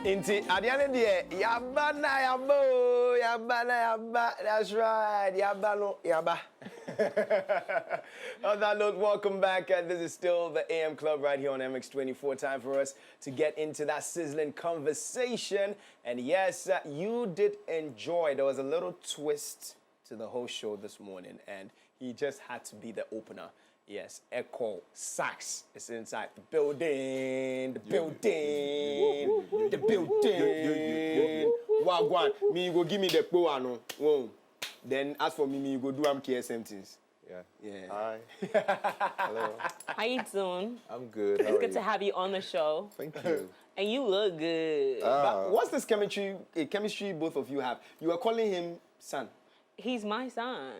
Inti, at the end of the day, yabba na yabba. That's right, yabba no yabba. On that note, welcome back. This is still the AM Club right here on MX24. Time for us to get into that sizzling conversation. And yes, you did enjoy. There was a little twist to the whole show this morning, and he just had to be the opener. Yes, Ekow Saxx is inside the building. Wagwan, me you go give me the poano. Whoa. Then as for me you go do KSM things. Yeah. Hi. Hello. How you doing? I'm good. It's good to have you on the show. Thank you. And you look good. But what's this chemistry both of you have? You are calling him son. He's my son.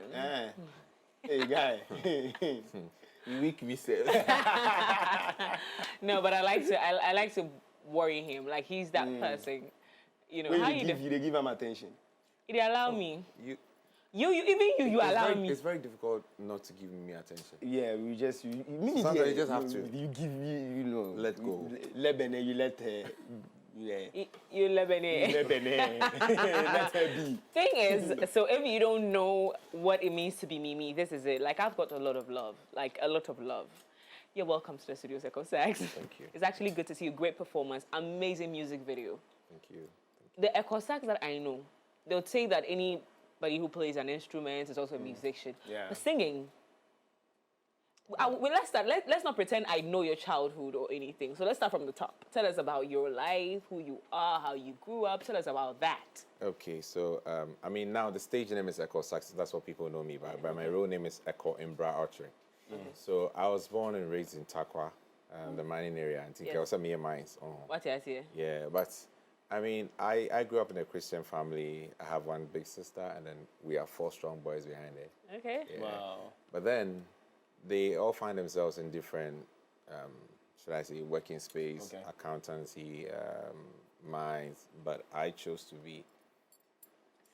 Hey guy. Weak myself. No, but I like to worry him. Like he's that person. You know, When how you give him attention. They allow me. You allow me. It's very difficult not to give me attention. Yeah, you just sometimes you just have to. You give me, you know. Let go. Lebene, you let her. Yeah. You Lebene. Let her be. Thing is, so if you don't know what it means to be Mimi, this is it. Like I've got a lot of love. Like a lot of love. You're welcome to the studios, Ekow Saxx. Thank you. It's actually good to see you. Great performance. Amazing music video. Thank you. The Ekow Saxx that I know, they'll say that anybody who plays an instrument is also a musician. Yeah. The singing. Let's start. Let's not pretend I know your childhood or anything. So let's start from the top. Tell us about your life, who you are, how you grew up. Tell us about that. Okay, so I mean now the stage name is Ekow Saxx. That's what people know me by. But my real name is Ekow Archery. So I was born and raised in Takwa, the mining area, and I was near mines. What I see? Yeah, but I mean I grew up in a Christian family. I have one big sister, and then we have 4 strong boys behind it. Okay. Yeah. Wow. But then they all find themselves in different, should I say, working space, accountancy, mines. But I chose to be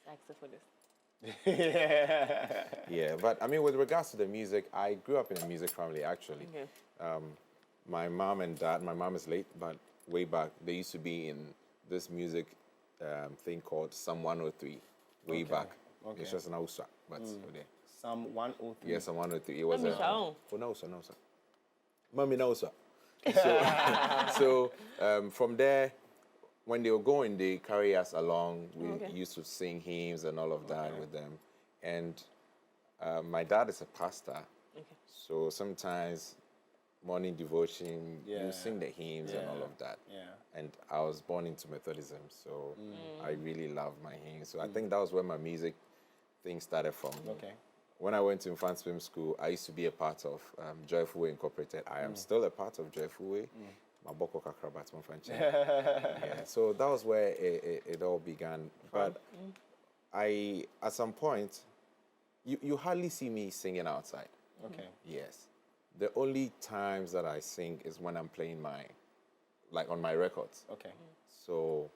saxophonist. Yeah, but I mean, with regards to the music, I grew up in a music family, actually. Okay. My mom and dad, my mom is late, but way back, they used to be in this music thing called Psalm 103, way back. Okay. It's just an Hausa, but there. Psalm 103. Yeah, Psalm 103. It was no, sir. Mommy, no, sir. So from there, when they were going, they carry us along. We used to sing hymns and all of that with them. And my dad is a pastor. Okay. So sometimes morning devotion, you sing the hymns and all of that. Yeah. And I was born into Methodism, so I really love my hymns. So I think that was where my music thing started from. Okay. When I went to infant swim school, I used to be a part of Joyful Way Incorporated. I am still a part of Joyful Way. Maboko Kakrabat, yeah, so that was where it all began. But at some point, you hardly see me singing outside. Okay. Yes. The only times that I sing is when I'm playing on my records. Okay. So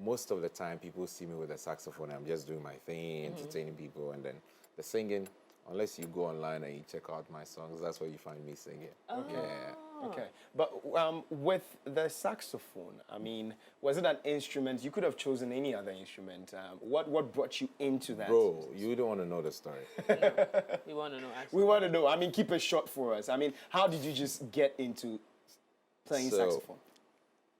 most of the time, people see me with a saxophone. I'm just doing my thing, entertaining people, and then the singing, unless you go online and you check out my songs, that's where you find me singing. Oh. Yeah. Okay. But with the saxophone, I mean, was it an instrument? You could have chosen any other instrument. What brought you into that? Bro, you don't want to know the story. We want to know, actually. We want to know. I mean, keep it short for us. I mean, how did you just get into playing saxophone?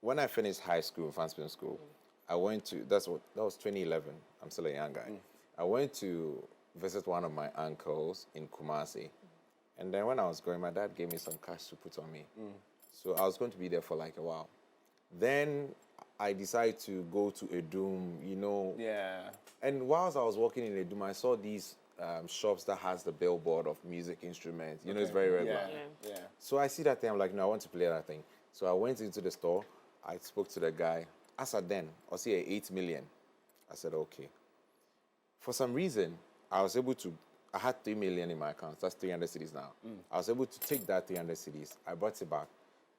When I finished high school, infant swim school, I went to, that was 2011. I'm still a young guy. I went to visit one of my uncles in Kumasi. And then when I was going, my dad gave me some cash to put on me. So I was going to be there for like a while. Then I decided to go to Edum, you know. Yeah. And whilst I was walking in Edum, I saw these shops that has the billboard of music instruments. You know, it's very regular. Yeah. So I see that thing, I'm like, no, I want to play that thing. So I went into the store, I spoke to the guy. As at then, I see 8 million. I said, okay. For some reason, I was able to, I had 3 million in my account. That's 300 cities now. I was able to take that 300 cities. I brought it back.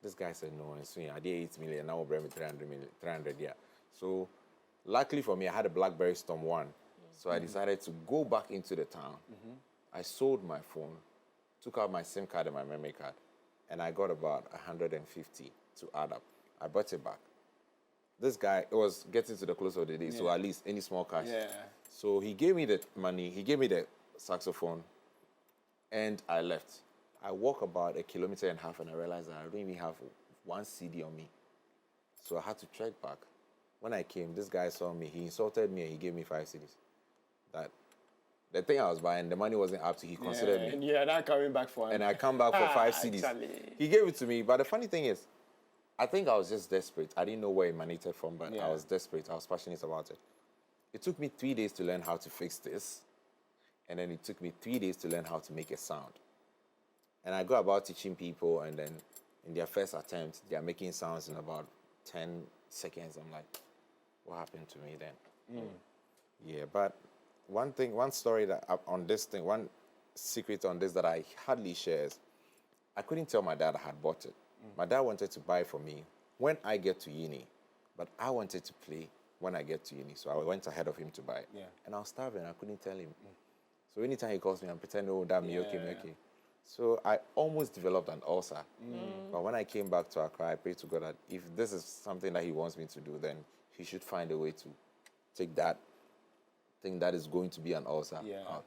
This guy said, no, and so I did 8 million. Now I'll bring me 300, yeah. So luckily for me, I had a BlackBerry Storm 1. So I decided to go back into the town. I sold my phone, took out my SIM card and my memory card, and I got about 150 to add up. I brought it back. this guy, it was getting to the close of the day, so at least any small cash. Yeah. So he gave me the money, he gave me the saxophone, and I left. I walked about 1.5 kilometers and I realized that I don't even have 1 CD on me. So I had to trek back. When I came, this guy saw me, he insulted me and he gave me 5 CDs. That the thing I was buying, the money wasn't up to, he considered me. And you're not coming back for it. And I come back for 5 CDs. Charlie. He gave it to me, but the funny thing is, I think I was just desperate. I didn't know where it emanated from, but I was desperate. I was passionate about it. It took me 3 days to learn how to fix this. And then it took me 3 days to learn how to make a sound. And I go about teaching people, and then in their first attempt, they are making sounds in about 10 seconds. I'm like, what happened to me then? Yeah, but one story that on this thing, one secret on this that I hardly share is, I couldn't tell my dad I had bought it. My dad wanted to buy for me when I get to uni, but I wanted to play when I get to uni, so I went ahead of him to buy it. Yeah. And I was starving, I couldn't tell him. So anytime he calls me, I'm pretending, oh, that me, okay. So I almost developed an ulcer. But when I came back to Accra, I prayed to God that if this is something that he wants me to do, then he should find a way to take that thing that is going to be an ulcer out.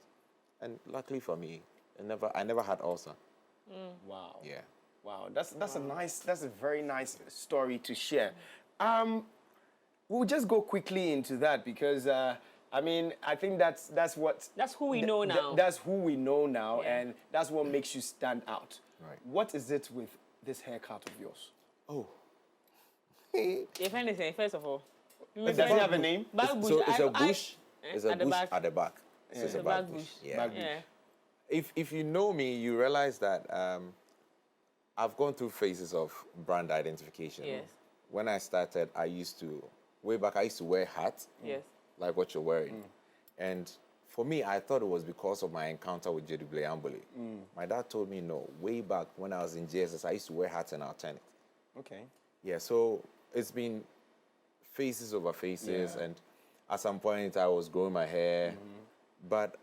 And luckily for me, I never had ulcer. Wow. Yeah. Wow. That's a very nice story to share. We'll just go quickly into that because I mean, I think that's who we know now. That's who we know now, and that's what makes you stand out. Right. What is it with this haircut of yours? Oh. If anything, first of all, Does it have a name? Back bush. So it's a bush. It's a at the bush back. at the back. So it's a back bush. Yeah. Back bush. Yeah. If you know me, you realize that I've gone through phases of brand identification. Yes. When I started, way back, I used to wear hats. Yes. Like what you're wearing. And for me, I thought it was because of my encounter with Jkd and Mimi. My dad told me no. Way back when I was in JSS, I used to wear hats and alternate. Okay. Yeah, so it's been phases over phases, and at some point I was growing my hair, but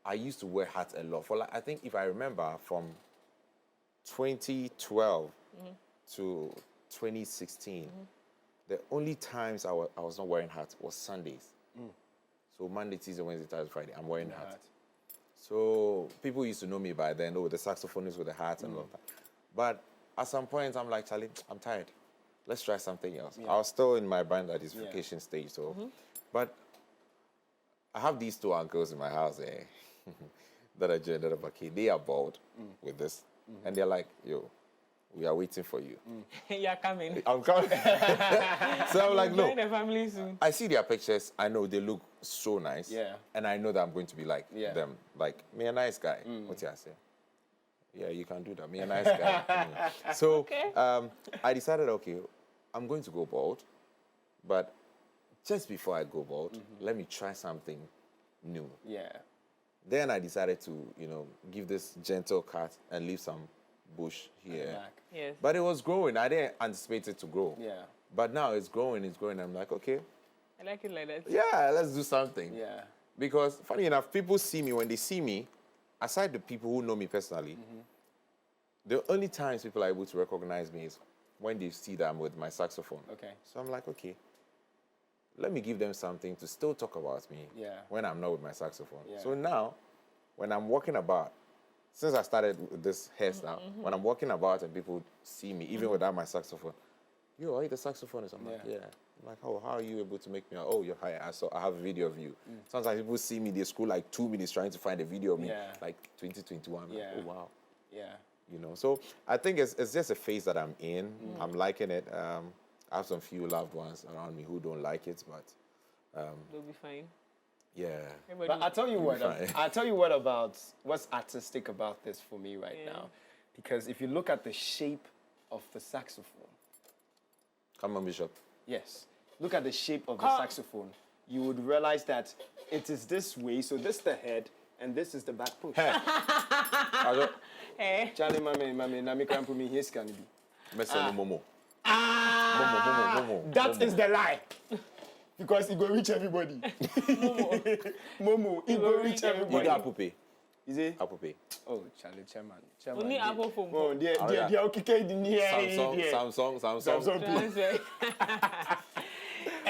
I used to wear hats a lot. For I think if I remember from 2012 to 2016, the only times I was not wearing hats was Sundays. So Monday, Tuesday, Wednesday, Thursday, Friday, I'm wearing hats. So people used to know me by then, the saxophonist with the hats and all that. But at some point, I'm like, Charlie, I'm tired. Let's try something else. I was still in my brand identification stage, so. But I have these 2 uncles in my house that are gender bucky. They are bald with this, and they're like, yo, we are waiting for you. You're coming. I'm coming. So I'm like, no. Join the family soon. I see their pictures. I know they look so nice. Yeah. And I know that I'm going to be like them. Like, me a nice guy. What I say? Yeah, you can do that. Me a nice guy. So I decided, okay, I'm going to go bald. But just before I go bald, let me try something new. Yeah. Then I decided to, give this gentle cut and leave some bush here. Back. Yes. But it was growing. I didn't anticipate it to grow. Yeah. But now it's growing. I'm like, okay. I like it like that. Yeah, let's do something. Yeah. Because funny enough, people see me, when they see me, aside the people who know me personally, the only times people are able to recognize me is when they see that I'm with my saxophone. Okay. So I'm like, okay, let me give them something to still talk about me when I'm not with my saxophone. Yeah. So now, when I'm walking about, since I started with this hairstyle, when I'm walking about and people see me, even without my saxophone, yo, are you the saxophonist? I'm like, yeah. I'm like, oh, how are you able to make me? Oh, you're high. I have a video of you. Sometimes people see me, they scroll like 2 minutes trying to find a video of me, like 2021. I'm like, oh, wow. Yeah. So I think it's just a phase that I'm in. I'm liking it. I have some few loved ones around me who don't like it, but They'll be fine. yeah. But I tell you what, what's artistic about this for me right now, because if you look at the shape of the saxophone, Come on, Bishop. yes, look at the shape of the saxophone, you would realize that it is this way. So this is the head, and this is the back push. Hey. Charlie, mami, nami krampo mi here scan be. Momo. Momo. That is the lie. Because it go reach everybody. Momo, it go reach You everybody. got Apupe. Is it? Apupe. Oh, Charlie, chairman. Only Apple phone. Oh, they're okay in here. Samsung. Samsung. Transfer.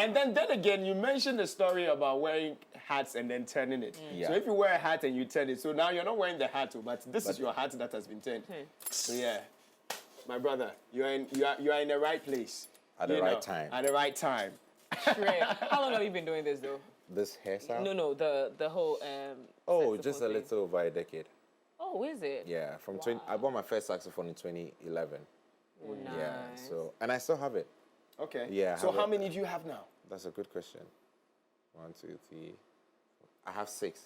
And then again, you mentioned the story about wearing hats and then turning it. Yeah. So if you wear a hat and you turn it, so now you're not wearing the hat, but this is your hat that has been turned. So yeah, my brother, you are in the right place. At the right time. At the right time. Shrek. How long have you been doing this though? This hairstyle? No, the whole Oh, saxophone just a thing. little over a decade. Oh, is it? Yeah, I bought my first saxophone in 2011. Oh, nice. Yeah, so, and I still have it. Okay. Yeah, I So have how it. many do you have now? That's a good question. 1, 2, 3. I have 6.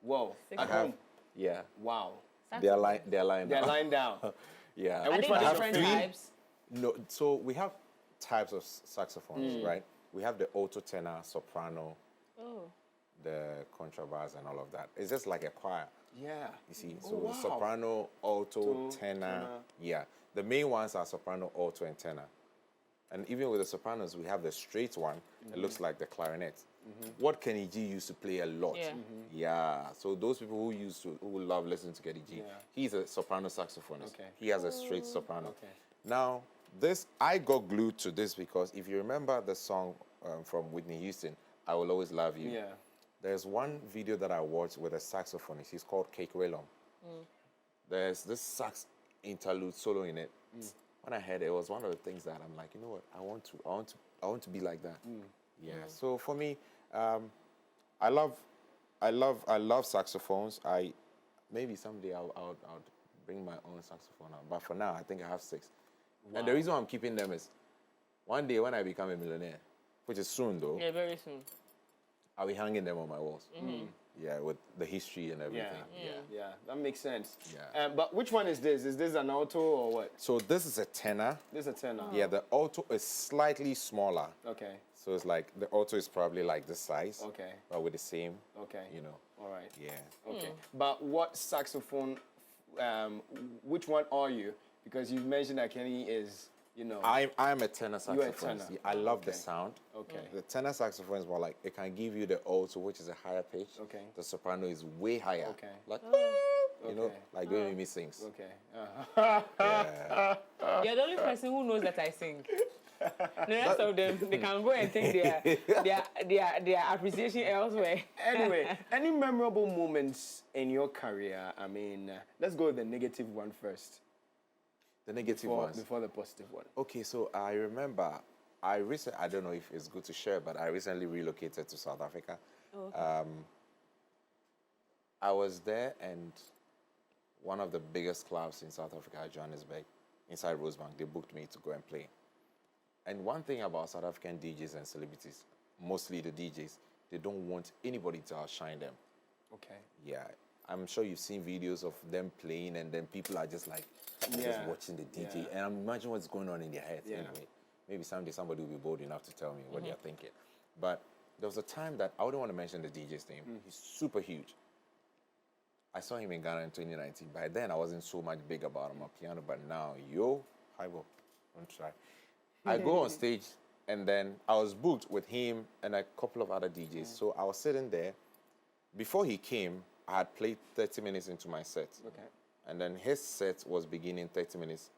Whoa. Six. At I have, home. yeah. Wow. They're lying They're down. lying down. Yeah. And Are which they one is your different favorite? types? No, so we have types of saxophones, right? We have the alto, tenor, soprano, Oh. the contrabass, and all of that. It's just like a choir, Yeah. you see. Oh, So wow. soprano, alto, Alto, tenor. tenor. Yeah. The main ones are soprano, alto, and tenor. And even with the sopranos, we have the straight one. It looks like the clarinet. What Kenny G used to play a lot. Yeah. Yeah. So those people who love listening to Kenny G, Yeah. he's a soprano saxophonist. Okay. He has a straight soprano. Okay. Now, I got glued to this because if you remember the song from Whitney Houston, I Will Always Love You. Yeah. There's one video that I watched with a saxophonist. He's called Kekwelom. There's this sax interlude solo in it. When I heard it, it was one of the things that I'm like, you know what? I want to be like that. Yeah. So for me, I love saxophones. Maybe someday I'll bring my own saxophone out. But for now, I think I have 6. And the reason why I'm keeping them is one day when I become a millionaire, which is soon though, Yeah, very soon. I'll be hanging them on my walls. Yeah, with the history and everything. Yeah. That makes sense. Yeah. But which one is this? Is this an alto or what? So this is a tenor. This is a tenor. Yeah, the alto is slightly smaller. Okay. So it's like the alto is probably like this size. Okay. But with the same, Okay. you know. All right. Yeah. Okay. But what saxophone? Which one are you? Because you mentioned that Kenny is, I'm a tenor You're a saxophonist. tenor. I love the Okay. sound. Okay. The tenor saxophone is more like it can give you the alto, which is a higher pitch. Okay. The soprano is way higher. Okay. Like you know, Okay. like when Mimi sings. Okay. Yeah. You're the only person who knows that I sing. The rest of them, they can go and take their appreciation elsewhere. Anyway, any memorable moments in your career? I mean, let's go with the negative one first. The negative ones. Before the positive one. Okay, so I remember I don't know if it's good to share, but I recently relocated to South Africa. Oh, okay. I was there, and one of the biggest clubs in South Africa, Johannesburg, inside Rosebank, they booked me to go and play. And one thing about South African DJs and celebrities, mostly the DJs, they don't want anybody to outshine them. Okay. Yeah, I'm sure you've seen videos of them playing, and then people are just like, just Yeah. watching the DJ. Yeah. And I'm imagining what's going on in their heads Yeah. anyway. Maybe someday somebody will be bold enough to tell me what they're thinking. But there was a time that I wouldn't want to mention the DJ's name. He's super huge. I saw him in Ghana in 2019. By then, I wasn't so much big about him on piano, but now, hi, Bob, don't try. I go on stage, and then I was booked with him and a couple of other DJs. So I was sitting there. Before he came, I had played 30 minutes into my set. Okay. And then his set was beginning 30 minutes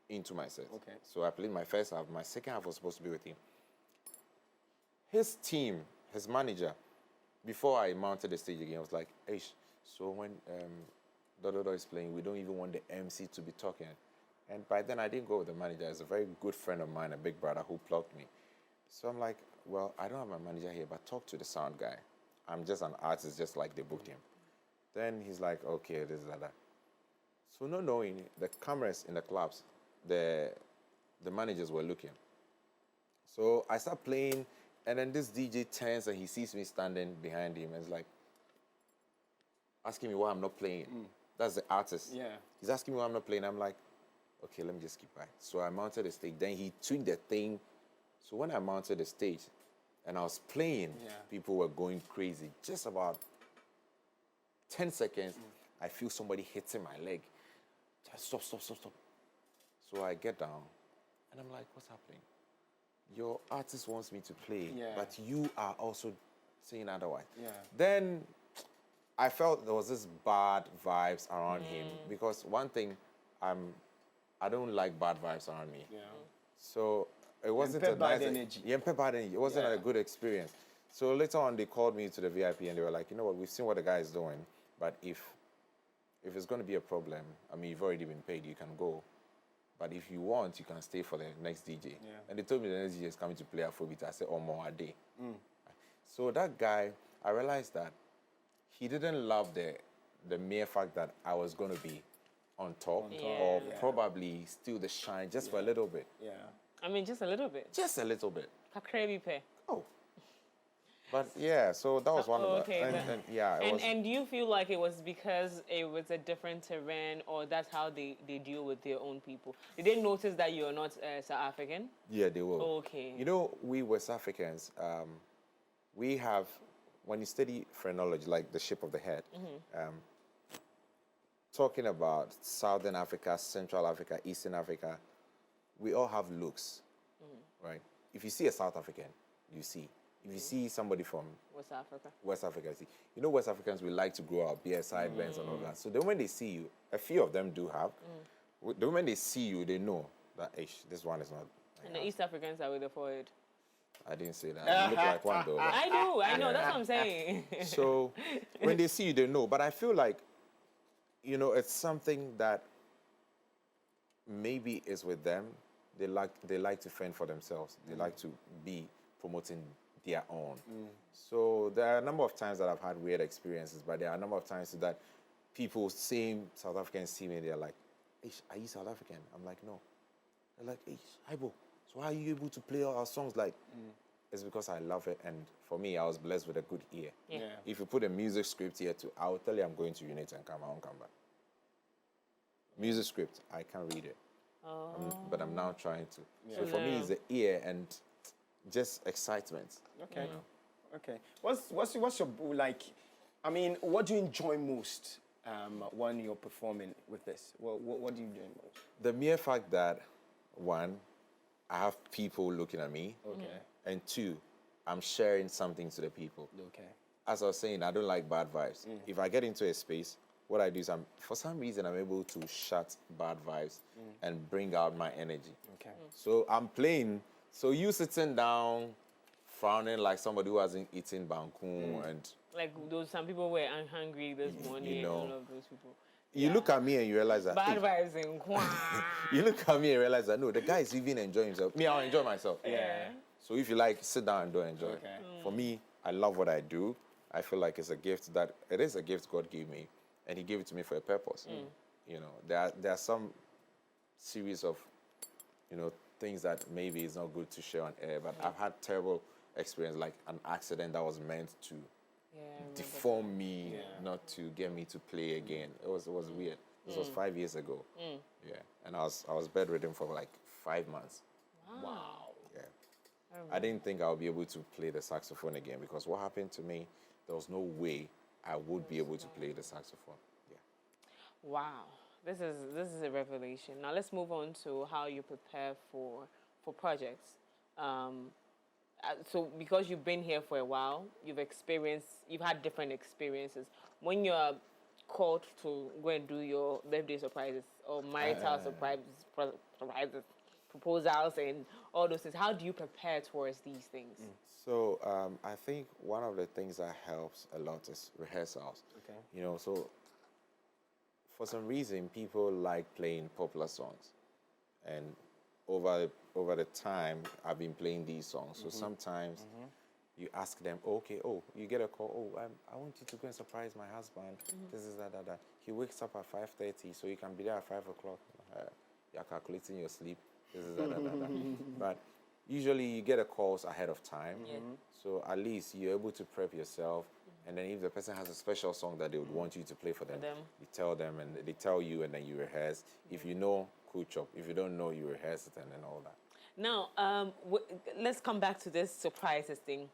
into my set. Okay. So I played my first half. My second half was supposed to be with him. His team, his manager, before I mounted the stage again, was like, hey, so when Dodo is playing, we don't even want the MC to be talking. And by then, I didn't go with the manager. It's a very good friend of mine, a big brother who plugged me. So I'm like, well, I don't have my manager here, but talk to the sound guy. I'm just an artist, just like they booked him. Then he's like, okay, this is that. So not knowing, the cameras in the clubs, the managers were looking. So I start playing, and then this DJ turns and he sees me standing behind him and is like, asking me why I'm not playing. That's the artist. Yeah. He's asking me why I'm not playing. I'm like, okay, let me just keep quiet. So I mounted the stage. Then he tuned the thing. So when I mounted the stage and I was playing, people were going crazy. Just about 10 seconds, I feel somebody hitting my leg. Just stop. So I get down and I'm like, what's happening? Your artist wants me to play, but you are also saying otherwise. Yeah. Then I felt there was this bad vibes around him because one thing, I don't like bad vibes around me. Yeah. So it wasn't Yempe a bad nice energy. Yempe bad energy. It wasn't a good experience. So later on, they called me to the VIP and they were like, you know what, we've seen what the guy is doing, but if it's going to be a problem, I mean, you've already been paid, you can go. But if you want, you can stay for the next DJ. Yeah. And they told me the next DJ is coming to play Afrobeat. I said, oh, more a day. So that guy, I realized that he didn't love the mere fact that I was going to be on top or probably steal the shine just for a little bit. Yeah. I mean, just a little bit. Just a little bit. Kakrebi pe. Oh. But yeah, so that was one of the... okay, And do you feel like it was because it was a different terrain, or that's how they deal with their own people? Did they notice that you're not South African? Yeah, they will. Okay. You know, we West Africans, we have, when you study phrenology, like the shape of the head, talking about Southern Africa, Central Africa, Eastern Africa, we all have looks, right? If you see a South African, you see. If you see somebody from West Africa, see. You know, West Africans, we like to grow our beard, sideburns and all that. So then when they see you, a few of them do have, then when they see you, they know that, this one is not. And the East Africans are with the forehead. I didn't say that. You look like one, though. I know, that's what I'm saying. So when they see you, they know. But I feel like, you know, it's something that maybe is with them. They like to fend for themselves. They like to be promoting their own. So there are a number of times that I've had weird experiences, but there are a number of times that people, same South Africans, see me, they're like, are you South African? I'm like, no. They're like, Ibo, so how are you able to play all our songs? Like, it's because I love it, and for me, I was blessed with a good ear. Yeah. If you put a music script here too, I will tell you I'm going to Unite and I won't come back. Music script, I can't read it. But I'm now trying to. Yeah. So for me, it's the ear and just excitement. Okay. You know? Okay. What's your, like, I mean, what do you enjoy most when you're performing with this? What do you enjoy most? The mere fact that, one, I have people looking at me. Okay. And two, I'm sharing something to the people. Okay. As I was saying, I don't like bad vibes. If I get into a space, what I do is for some reason, I'm able to shut bad vibes and bring out my energy. Okay. So I'm playing. So you sitting down, frowning like somebody who hasn't eaten banku and... Like some people were hungry this morning, you know, and all of those people. You look at me and you realize that... Bad vibes in Kwan. You look at me and realize that, no, the guy is even enjoying himself. Me, I'll enjoy myself. Yeah. So if you like, sit down and don't enjoy. Okay. For me, I love what I do. I feel like it's a gift it is a gift God gave me, and He gave it to me for a purpose. You know, there are some series of, you know, things that maybe is not good to share on air, but I've had terrible experience, like an accident that was meant to deform me, not to get me to play again. It was weird. This was 5 years ago. Yeah, and I was bedridden for like 5 months. Wow. Yeah. I didn't think I would be able to play the saxophone again, because what happened to me, there was no way I would be able to play the saxophone. Yeah. Wow. This is a revelation. Now let's move on to how you prepare for projects. So because you've been here for a while, you've had different experiences. When you're called to go and do your birthday surprises or marital surprises, proposals, and all those things, how do you prepare towards these things? So I think one of the things that helps a lot is rehearsals. Okay. You know, so for some reason, people like playing popular songs. And over the time, I've been playing these songs. So sometimes you ask them, you get a call, I want you to go and surprise my husband. This is that. He wakes up at 5:30, so you can be there at 5 o'clock. You're calculating your sleep. This is that. But usually you get a calls ahead of time. So at least you're able to prep yourself. And then if the person has a special song that they would want you to play for them, you tell them, and they tell you, and then you rehearse. If you know, cool chop. If you don't know, you rehearse it and then all that. Now, let's come back to this surprises thing.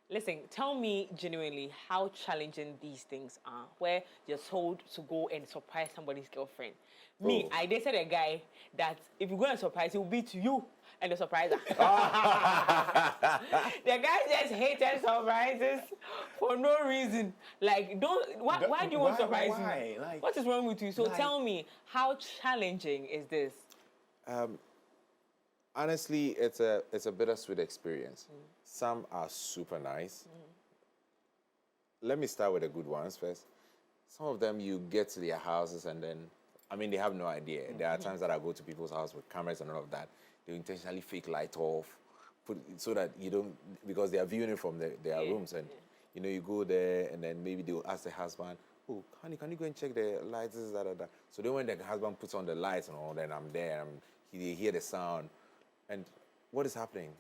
Listen, tell me genuinely how challenging these things are, where you're told to go and surprise somebody's girlfriend. Me, I dated a guy that if you go and surprise, he will be to you and the surpriser. The guy just hated surprises for no reason. Like, why do you want to surprise me? Like, what is wrong with you? So tell me, how challenging is this? Honestly, it's a bittersweet experience. Some are super nice. Let me start with the good ones first. Some of them, you get to their houses and then, I mean, they have no idea. There are times that I go to people's house with cameras and all of that. They intentionally fake light off, so that you don't, because they are viewing it from their rooms. And, you know, you go there and then maybe they'll ask the husband, oh, honey, can you go and check the lights? This, that. So then when the husband puts on the lights and all, then I'm there. They hear the sound. And what is happening?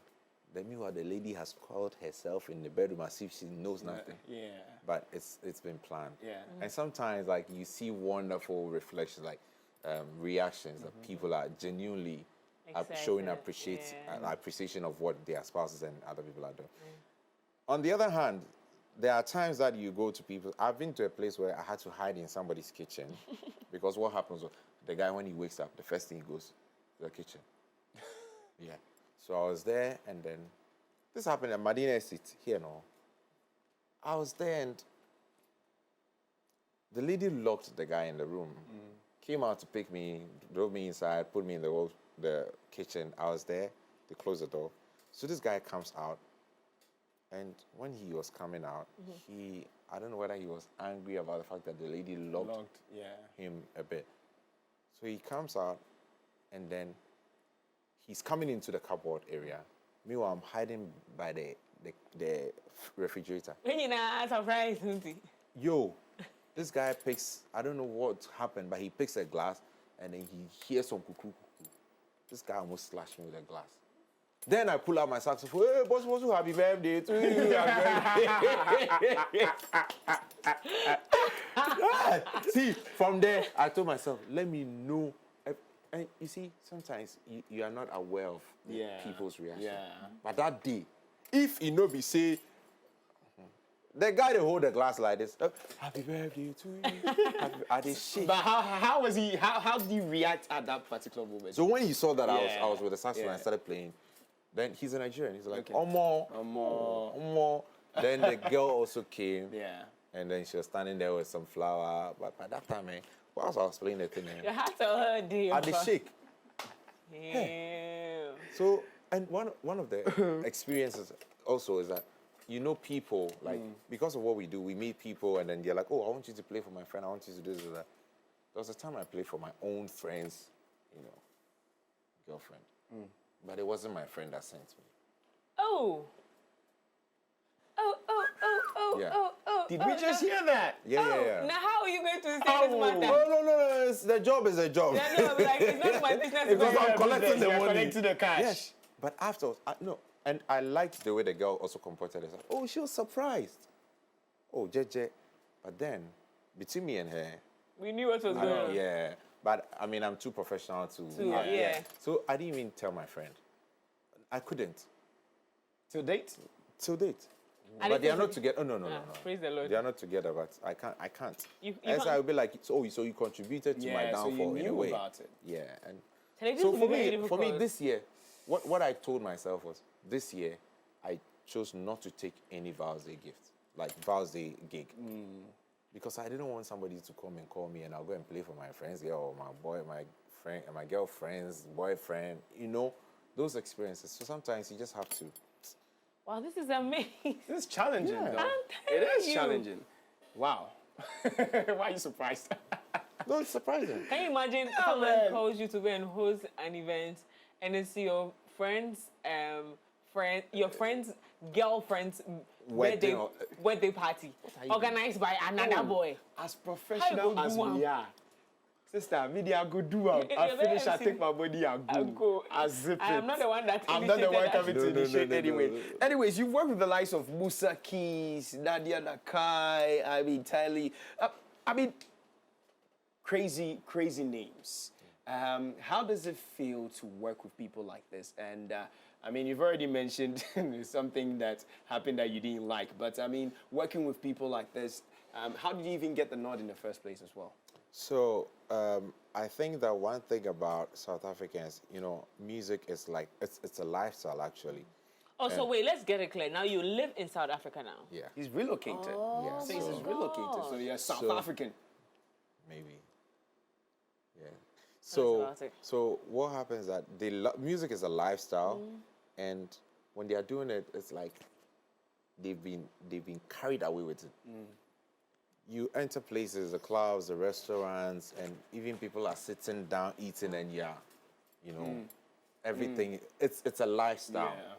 Then meanwhile, the lady has called herself in the bedroom as if she knows nothing. Yeah. But it's been planned. Yeah. And sometimes, like, you see wonderful reflections, like reactions that people are genuinely showing appreciation of what their spouses and other people are doing. On the other hand, there are times that you go to people. I've been to a place where I had to hide in somebody's kitchen because what happens was the guy, when he wakes up, the first thing he goes to the kitchen. Yeah. So I was there, and then this happened at Medina Estate here now. I was there, and the lady locked the guy in the room, came out to pick me, drove me inside, put me in the kitchen. I was there. They closed the door. So this guy comes out, and when he was coming out, I don't know whether he was angry about the fact that the lady locked him a bit. So he comes out, and then he's coming into the cupboard area. Meanwhile, I'm hiding by the refrigerator. When you're not surprised, Yo, this guy picks, I don't know what happened, but he picks a glass and then he hears some cuckoo. This guy almost slashed me with a glass. Then I pull out my saxophone. Hey, boss, happy birthday to you. See, from there, I told myself, let me know. And you see, sometimes you are not aware of people's reaction. Yeah. But that day, if he no be say, the guy that hold the glass like this, happy birthday to you. I did shit. But how was he? How did he react at that particular moment? So when he saw that I was with the saxophone, I started playing. Then he's a Nigerian. He's like, Omo. Then the girl also came. Yeah. And then she was standing there with some flower. But by that time, whilst I was playing the thing, you had to hurt him. I did shake. Yeah. Hey. So, and one of the experiences also is that, you know, people, like, because of what we do, we meet people and then they're like, oh, I want you to play for my friend, I want you to do this or that. There was a time I played for my own friend's, girlfriend. But it wasn't my friend that sent me. Oh. Did we just hear that? Yeah. Now how are you going to say this matter? No. The job is a job. Yeah, no, like, it's not my business. Because I'm collecting the money. Collecting the cash. Yes. But afterwards, and I liked the way the girl also comported herself. Oh, she was surprised. Oh, Jkd. But then, between me and her, we knew what was going on. Yeah. But, I mean, I'm too professional to... Yeah. So, I didn't even tell my friend. I couldn't. Till date? Till date. But they are not together. Oh, no. Praise the Lord. They are not together, but I can't. You I would be like, so you contributed to my downfall so you knew in a way. About it. Yeah. And so for me, this year, what I told myself was, this year, I chose not to take any Vows Day gifts, like Vows Day gig. Because I didn't want somebody to come and call me and I'll go and play for my friend's girl or my girlfriend's boyfriend, those experiences. So sometimes you just have to. Wow, this is amazing. This is challenging, though. It is challenging. Wow. Why are you surprised? No, it's surprising. Can you imagine someone calls you to go and host an event and it's your friend's girlfriend's birthday party organized by another boy? As professional as we are. Sister, media go do I finish, I take my body and go. I zip it. I'm not the one that I'm not the one coming to initiate anyway. No. Anyways, you've worked with the likes of Musa Keys, Nadia Nakai, Tylee. Crazy names. How does it feel to work with people like this? And you've already mentioned something that happened that you didn't like, but working with people like this, how did you even get the nod in the first place as well? So I think that one thing about South Africans, music is like, it's a lifestyle actually. Oh, so wait, let's get it clear. Now you live in South Africa now. Yeah. He's relocated. Yeah. So he's relocated. So you're South African. Maybe. Yeah. So, about it. so what happens is that music is a lifestyle, and when they are doing it, it's like they've been carried away with it. You enter places, the clubs, the restaurants, and even people are sitting down eating, and everything. It's a lifestyle. Yeah.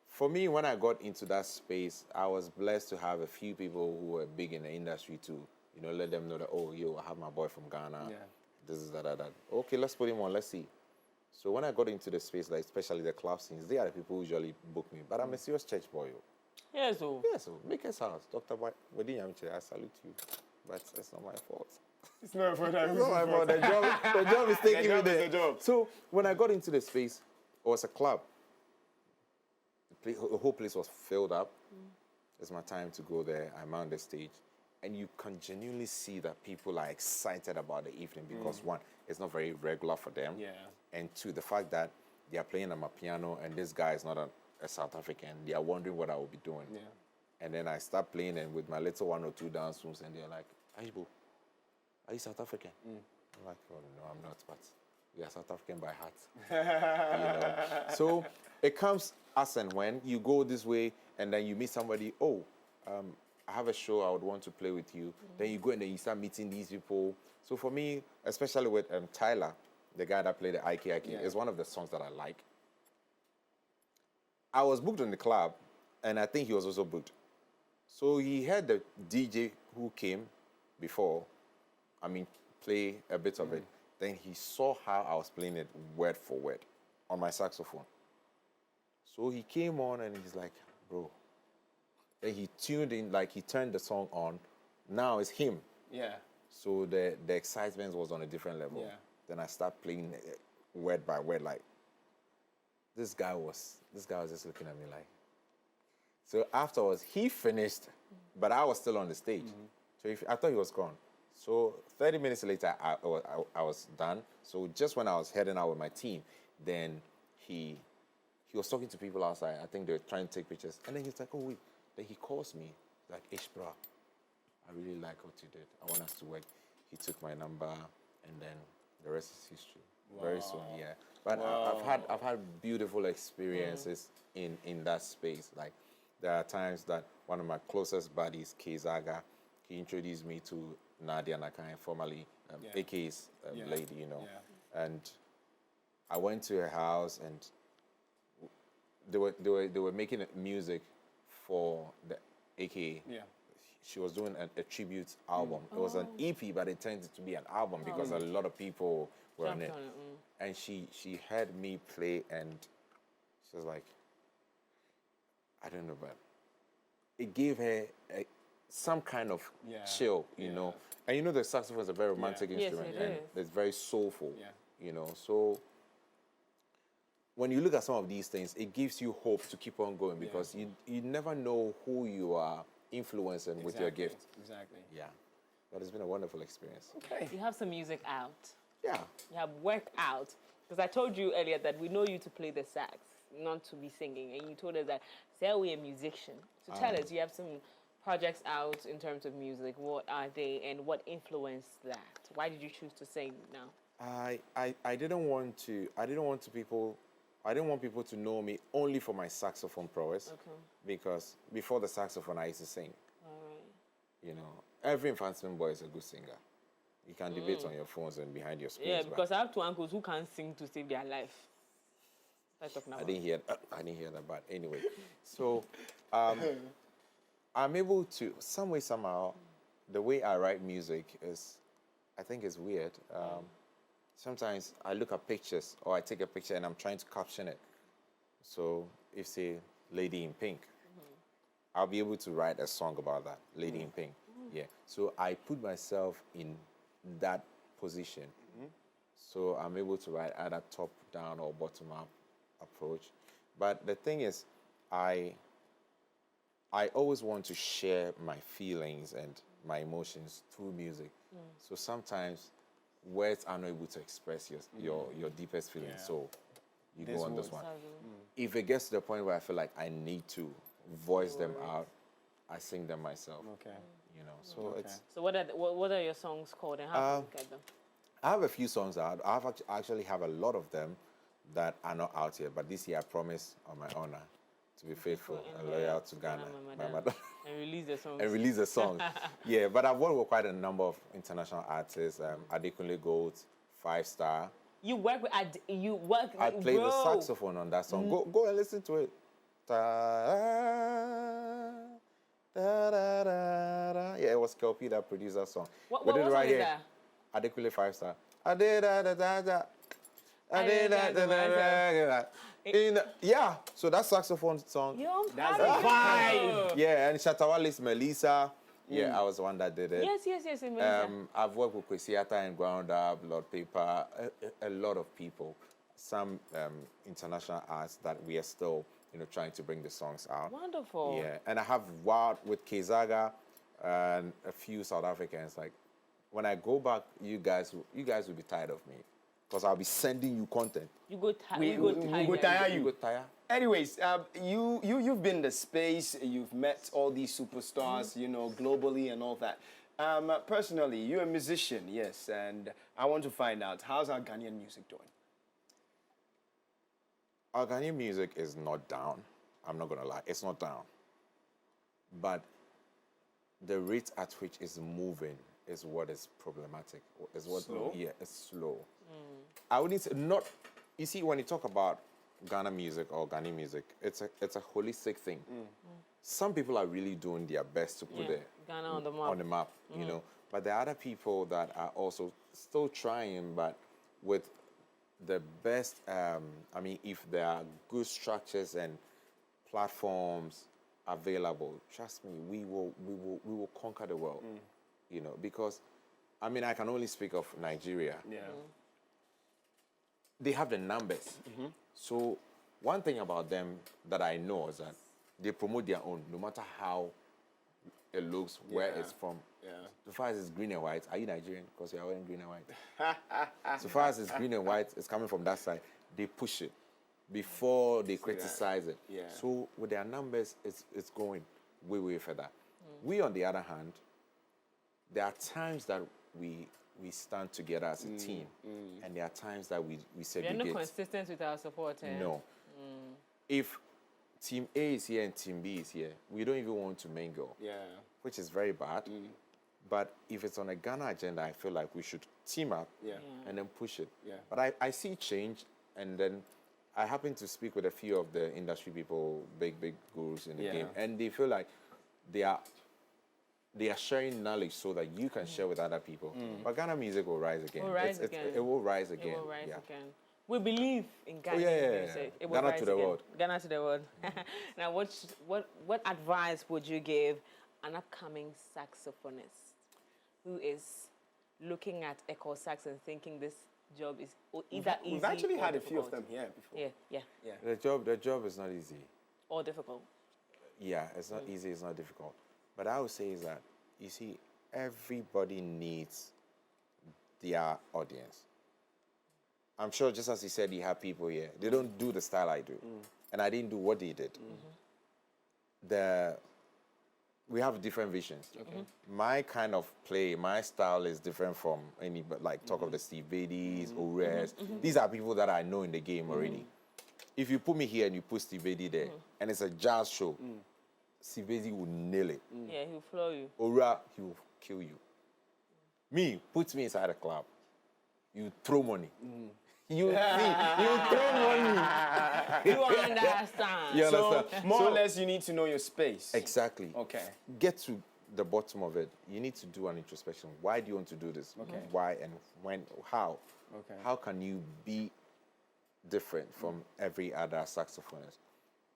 For me, when I got into that space, I was blessed to have a few people who were big in the industry to, let them know that, oh, I have my boy from Ghana. Yeah. This is that. Okay, let's put him on. Let's see. So when I got into the space, like especially the club scenes, they are the people who usually book me. But I'm a serious church boy. Yeah, so. Yeah, so Maker's House, Dr. Wadinyamche, I salute you. But it's not my fault. It's not for that. It's not my fault. The job is taking job me is there. the job. So when I got into the space, it was a club. The whole place was filled up. It's my time to go there. I'm on the stage. And you can genuinely see that people are excited about the evening because one, it's not very regular for them. Yeah. And two, the fact that they are playing on my piano and this guy is not a South African, they are wondering what I will be doing. Yeah. And then I start playing and with my little 1 or 2 dance moves and they're like, Ajibo, are you South African? I'm like, oh no, I'm not, but we are South African by heart. So it comes as and when you go this way and then you meet somebody, I have a show, I would want to play with you. Then you go and then you start meeting these people. So for me, especially with Tyler, the guy that played the Ike, is one of the songs that I like. I was booked in the club, and I think he was also booked. So he had the DJ who came before, play a bit of it. Then he saw how I was playing it word for word on my saxophone. So he came on and he's like, bro. Then he tuned in, like he turned the song on. Now it's him. Yeah. So the excitement was on a different level. Yeah. Then I start playing word by word, like this guy was just looking at me like. So afterwards, he finished, but I was still on the stage. So I thought he was gone. So 30 minutes later, I was done. So just when I was heading out with my team, then he was talking to people outside. I think they were trying to take pictures. And then he's like, oh, wait. Then he calls me, like, Ishbra, I really like what you did. I want us to work. He took my number, and then the rest is history. Wow. Very soon, yeah. But I've had beautiful experiences in that space. Like, there are times that one of my closest buddies, Kezaga, he introduced me to Nadia Nakai, formerly AK's lady, Yeah. And I went to her house, and they were making music for the AKA. Yeah. She was doing a tribute album. It was an EP, but it turned to be an album because a lot of people were on it. And she heard me play, and she was like, I don't know, but it gave her some kind of chill, you know. And the saxophone is a very romantic instrument, Yes, it and is. it's very soulful, Yeah. So when you look at some of these things, it gives you hope to keep on going because you never know who you are influencing with your gift. Exactly. Yeah. But it's been a wonderful experience. Okay. You have some music out. Yeah. You have work out. Because I told you earlier that we know you to play the sax, not to be singing. And you told us that, say we're a musician. So tell us, you have some projects out in terms of music. What are they and what influenced that? Why did you choose to sing now? I didn't want people to know me only for my saxophone prowess. Okay. Because before the saxophone, I used to sing. All right. Every infantsman boy is a good singer. You can debate on your phones and behind your screens. Yeah, because I have two uncles who can't sing to save their life. What are you talking about? I didn't hear that, but anyway. So, I'm able to, some way, somehow, the way I write music is, I think it's weird. Sometimes I look at pictures or I take a picture and I'm trying to caption it. So if say Lady in Pink, I'll be able to write a song about that, Lady in Pink. Yeah. So I put myself in that position. So I'm able to write either top down or bottom up approach. But the thing is, I always want to share my feelings and my emotions through music. So sometimes words are not able to express your deepest feelings. Yeah. So you This go on this was- one. If it gets to the point where I feel like I need to voice them out, I sing them myself. Okay. So Okay. it's So what are your songs called and how do you get them? I have a few songs out. Actually have a lot of them that are not out yet. But this year, I promise on my honor to be faithful and loyal to Ghana, my mother. And release the songs. And release a song. Yeah, but I've worked with quite a number of international artists. Adekunle Gold, 5 Star. You work with I played the saxophone on that song. Go and listen to it. Yeah, it was Kelpie that produced that song. What we did it song right is here. that? Adekunle 5 Star. Yeah, so that saxophone song. Yo, That's the vibe. Yeah, and Shatawali's Melissa. Yeah, I was the one that did it. Yes, Melissa. I've worked with Kwesiata and Ground Up, Lord Paper, a lot of people. Some international artists that we are still, trying to bring the songs out. Wonderful. Yeah, and I have Wild with Kezaga and a few South Africans. Like, when I go back, you guys will be tired of me. Because I'll be sending you content. You go tired. We go tire you. You go tired. Anyways, you've been in the space. You've met all these superstars, globally and all that. Personally, you're a musician, yes, and I want to find out, how's our Ghanaian music doing? Our Ghanaian music is not down. I'm not gonna lie, it's not down. But the rate at which it's moving is what is problematic. Is what Slow? Yeah, it's slow. I wouldn't say not. You see, when you talk about Ghana music or Ghanaian music, it's a holistic thing. Some people are really doing their best to put it Ghana on the map. But there are other people that are also still trying, but with the best. If there are good structures and platforms available, trust me, we will conquer the world. Because I can only speak of Nigeria. Yeah. They have the numbers. So one thing about them that I know is that they promote their own, no matter how it looks, where it's from. Yeah. So far as it's green and white, are you Nigerian? Because you're wearing green and white. So far as it's green and white, it's coming from that side. They push it before they criticize it. Yeah. So with their numbers, it's going way, way further. We, on the other hand, there are times that we stand together as a team, and there are times that we segregate. We are not consistent with our support. No. If Team A is here and Team B is here, we don't even want to mingle. Yeah. Which is very bad. But if it's on a Ghana agenda, I feel like we should team up and then push it. Yeah. But I see change, and then I happen to speak with a few of the industry people, big gurus in the game, and they feel like they are sharing knowledge so that you can share with other people. But Ghana music will rise again. It will rise again. It will rise again. We believe in Ghana. Music. It will Ghana rise to the again. world. Ghana to the world. Now, what advice would you give an upcoming saxophonist who is looking at Ekow Saxx and thinking this job is either easy? We've actually or had difficult? a few of them here before. Yeah. The job is not easy. Or difficult. Yeah, it's not easy, it's not difficult. But I would say is that, you see, everybody needs their audience. I'm sure, just as he said, you have people here. They don't do the style I do. And I didn't do what they did. We have different visions. Okay. My kind of play, my style is different from any, but like talk of the Steve Beatties, Ores. These are people that I know in the game already. If you put me here and you put Steve Beatty there, and it's a jazz show, Steve Beatty will nail it. Yeah, he'll floor you. Ora, he will kill you. Me, put me inside a club. You throw money. You throw money. You understand. You So, understand? more or less, you need to know your space. Exactly. Okay. Get to the bottom of it. You need to do an introspection. Why do you want to do this? Okay. Why and when? How? Okay. How can you be different from every other saxophonist?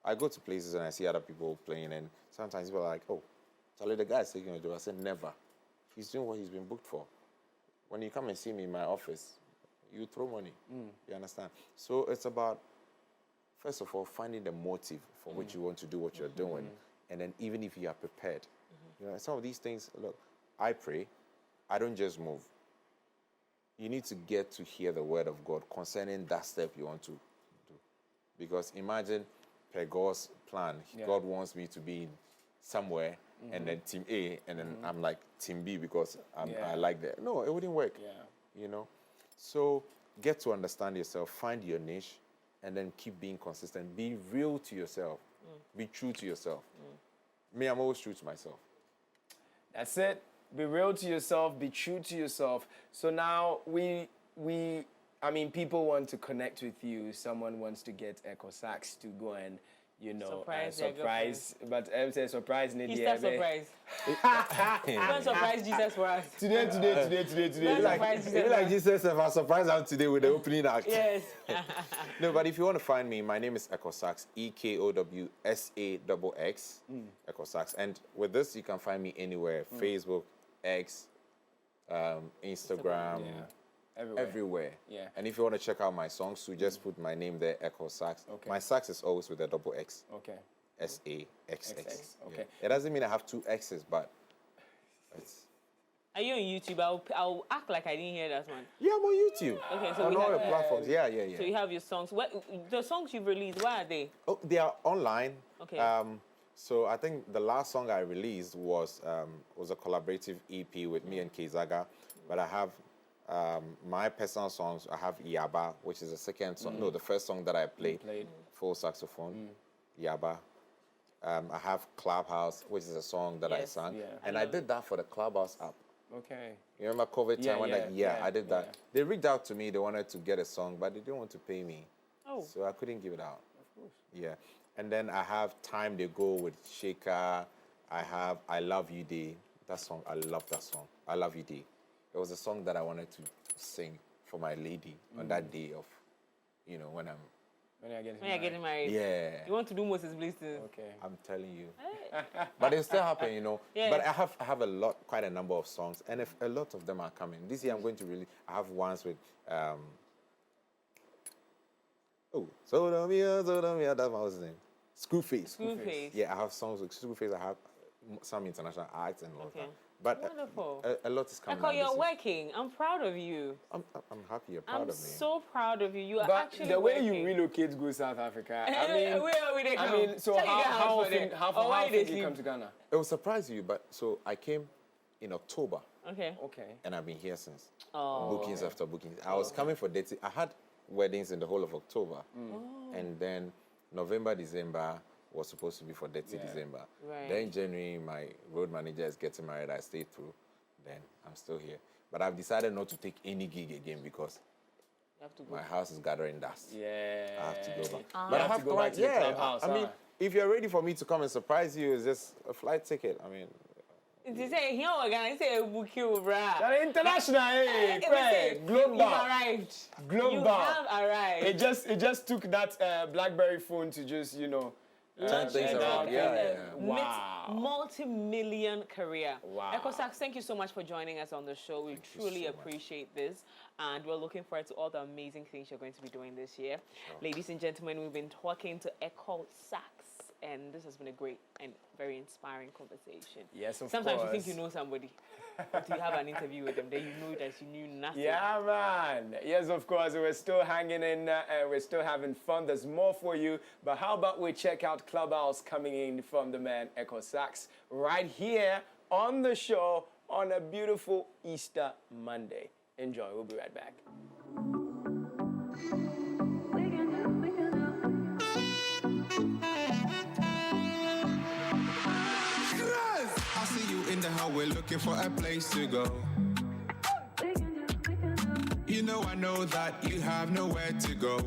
I go to places and I see other people playing, and sometimes people are like, "Oh, Charlie, the guy is taking a job." I said, "Never. He's doing what he's been booked for. When you come and see me in my office, you throw money." You understand? So it's about, first of all, finding the motive for which you want to do what you're doing, and then even if you are prepared, some of these things. Look, I pray. I don't just move. You need to get to hear the word of God concerning that step you want to do, because imagine, per God's plan, God wants me to be somewhere, and then Team A, and then I'm like Team B because I like that. No, it wouldn't work. Yeah. You know. So get to understand yourself, find your niche, and then keep being consistent. Be real to yourself. Be true to yourself. Me, I'm always true to myself. That's it. Be real to yourself. Be true to yourself. So now I mean, people want to connect with you. Someone wants to get Ekow Saxx to go and, you know, surprise. But I'm saying surprise. Easter surprise. Don't surprise Jesus for us. Today. Maybe like Jesus, if I surprise out today with the opening act. Yes. No, but if you want to find me, my name is Ekow Saxx, EKOWSAXX, Ekow Saxx. And with this, you can find me anywhere: Facebook, X, Instagram. Everywhere. Yeah. And if you want to check out my songs, so just put my name there, Ekow Saxx. Okay. My sax is always with a double X. Okay. SAXX. Okay. Yeah. It doesn't mean I have two X's, but it's... Are you on YouTube? I'll act like I didn't hear that one. Yeah, I'm on YouTube. Okay, so on we all have, the platforms. Yeah. So you have your songs. The songs you've released, where are they? Oh, they are online. Okay. So I think the last song I released was a collaborative EP with me and Jkd, but I have my personal songs. I have Yaba, which is the second song. No, the first song that I played. Full saxophone. Yaba. I have Clubhouse, which is a song that I sang. Yeah. And I did that for the Clubhouse app. Okay. You remember COVID time when I did that. Yeah. They reached out to me. They wanted to get a song, but they didn't want to pay me. Oh. So I couldn't give it out. Of course. Yeah. And then I have Time They Go with Sheka. I have I Love You Day. That song, I love that song. I Love You Day. It was a song that I wanted to sing for my lady on that day of, you know, when you're getting married. Yeah. You want to do Moses Bliss too? Okay. I'm telling you. But it still happen, you know. Yeah. But I have quite a number of songs, and if a lot of them are coming. This year I'm going to really, I have ones with, Sodomia, that's my husband's name. Screwface. Screwface. Yeah, I have songs with Screwface. I have some international acts and all that. But wonderful. A lot is coming. Ekow, you're working. I'm proud of you. I'm happy you're proud of me. I'm so proud of you. You are But actually the way working. you relocate to go South Africa, I mean, where are we they come? I mean, so Check your how house for them. Or why often they did you sleep? come to Ghana? It will surprise you, but so I came in October. Okay. Okay. And I've been here since. Oh. Bookings after bookings. I was coming for dates. I had weddings in the whole of October. And then November, December was supposed to be for dirty December. Right. Then January, my road manager is getting married. I stayed through. Then I'm still here. But I've decided not to take any gig again because You have to go. my house is gathering dust. Yeah. I have to go back. But I have to go back to the clubhouse. I mean, if you're ready for me to come and surprise you, it's just a flight ticket. I mean... They say, here we're going to say, book you, brah. You're international, hey, global. You've arrived. Global. You have arrived. It just took that BlackBerry phone to just, you know, turn things around. Yeah. Wow. Multi-million career. Wow. Ekow Saxx, thank you so much for joining us on the show. We truly appreciate this. And we're looking forward to all the amazing things you're going to be doing this year. Sure. Ladies and gentlemen, we've been talking to Ekow Saxx. And this has been a great and very inspiring conversation. Yes, of Sometimes course. you think you know somebody, but you have an interview with them, then you know that you knew nothing. Yeah, man. Yes, of course. We're still hanging in and we're still having fun. There's more for you. But how about we check out Clubhouse coming in from the man Ekow Saxx right here on the show on a beautiful Easter Monday. Enjoy. We'll be right back. We're looking for a place to go. You know I know that you have nowhere to go.